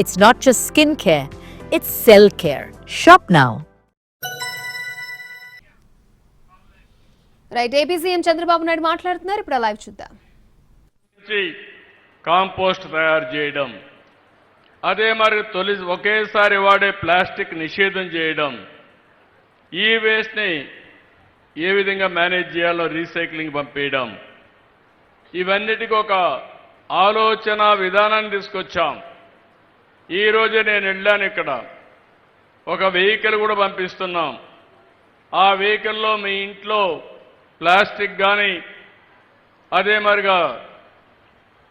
It's not just skin care, it's cell care. Shop now. Right, AP CM Chandrababu Naidu మాట్లాడుతున్నారు. ఇప్పుడు live చూద్దాం. Compost తయారు చేయడం, అదే మరి ఒకేసారి వాడే ప్లాస్టిక్ నిషేధం చేయడం, ఈ వేస్ట్ని ఏ విధంగా మేనేజ్ చేయాలో రీసైక్లింగ్ పంపేయడం, ఇవన్నిటికీ ఒక ఆలోచన విధానాన్ని తీసుకొచ్చాం. ఈరోజే నేను వెళ్ళాను, ఇక్కడ ఒక వెహికల్ కూడా పంపిస్తున్నాం. ఆ వెహికల్లో మీ ఇంట్లో ప్లాస్టిక్ కానీ అదే మరిగా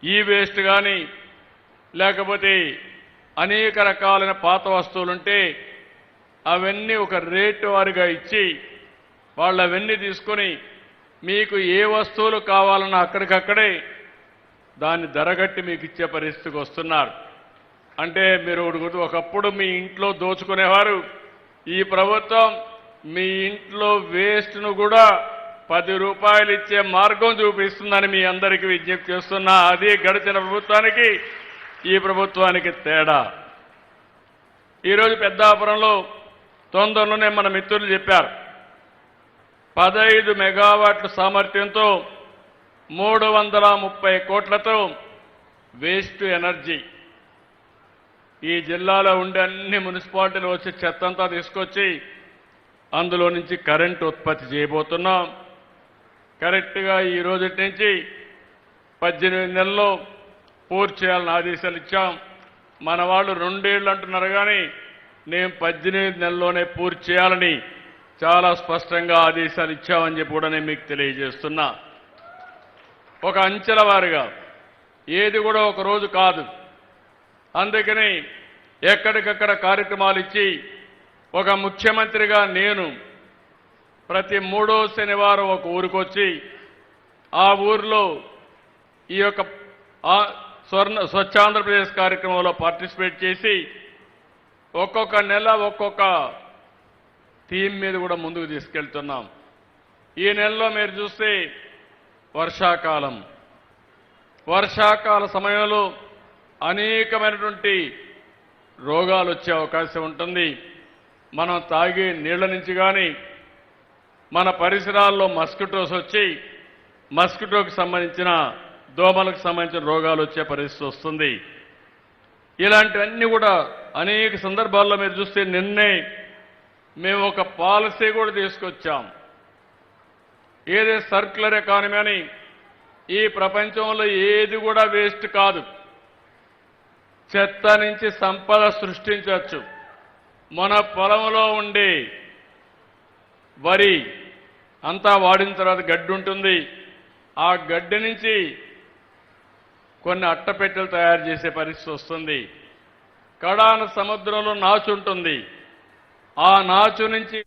ఈ వేస్ట్ కానీ లేకపోతే అనేక రకాలైన పాత వస్తువులుంటే అవన్నీ ఒక రేటు వారిగా ఇచ్చి వాళ్ళు అవన్నీ తీసుకొని మీకు ఏ వస్తువులు కావాలన్నా అక్కడికక్కడే దాన్ని ధరగట్టి మీకు ఇచ్చే పరిస్థితికి వస్తున్నారు. అంటే మీరు ఒకప్పుడు మీ ఇంట్లో దోచుకునేవారు, ఈ ప్రభుత్వం మీ ఇంట్లో వేస్ట్ను కూడా 10 రూపాయలు ఇచ్చే మార్గం చూపిస్తుందని మీ అందరికీ విజ్ఞప్తి చేస్తున్నా. అది గడిచిన ప్రభుత్వానికి ఈ ప్రభుత్వానికి తేడా. ఈరోజు పెద్దాపురంలో తొందరలోనే మన మిత్రులు చెప్పారు, 15 మెగావాట్ల సామర్థ్యంతో 330 కోట్లతో వేస్ట్ ఎనర్జీ ఈ జిల్లాలో ఉండే అన్ని మున్సిపాలిటీలు వచ్చి చెత్తంతా తీసుకొచ్చి అందులో నుంచి కరెంటు ఉత్పత్తి చేయబోతున్నాం. కరెక్ట్గా ఈ రోజు నుంచి 18 నెలల్లో పూర్తి చేయాలని ఆదేశాలు ఇచ్చాం. మన వాళ్ళు 2 ఏళ్ళు అంటున్నారు, కానీ నేను 18 నెలల్లోనే పూర్తి చేయాలని చాలా స్పష్టంగా ఆదేశాలు ఇచ్చామని చెప్పి కూడా నేను మీకు తెలియజేస్తున్నా. ఒక అంచెల వారిగా ఏది కూడా ఒక రోజు కాదు. అందుకని ఎక్కడికక్కడ కార్యక్రమాలు ఇచ్చి ఒక ముఖ్యమంత్రిగా నేను ప్రతి 3వ శనివారం ఒక ఊరికొచ్చి ఆ ఊరిలో ఈ యొక్క స్వచ్ఛ ఆంధ్రప్రదేశ్ కార్యక్రమంలో పార్టిసిపేట్ చేసి ఒక్కొక్క నెల ఒక్కొక్క థీమ్ మీద కూడా ముందుకు తీసుకెళ్తున్నాం. ఈ నెలలో మీరు చూస్తే వర్షాకాల సమయంలో అనేకమైనటువంటి రోగాలు వచ్చే అవకాశం ఉంటుంది. మనం తాగే నీళ్ల నుంచి కానీ మన పరిసరాల్లో మస్కిటోస్ వచ్చి మస్కిటోకి సంబంధించిన దోమలకు సంబంధించిన రోగాలు వచ్చే పరిస్థితి వస్తుంది. ఇలాంటివన్నీ కూడా అనేక సందర్భాల్లో మీరు చూస్తే నిన్నే మేము ఒక పాలసీ కూడా తీసుకొచ్చాం. ఏదే సర్క్యులర్ ఎకానమీ అని. ఈ ప్రపంచంలో ఏది కూడా వేస్ట్ కాదు. చెత్త నుంచి సంపద సృష్టించవచ్చు. మన పొలంలో ఉండే వరి అంతా వాడిన తర్వాత గడ్డి ఉంటుంది. ఆ గడ్డి నుంచి కొన్ని అట్టపెట్టెలు తయారు చేసే పరిస్థితి వస్తుంది. కడాన సముద్రంలో నాచు ఉంటుంది. ఆ నాచు నుంచి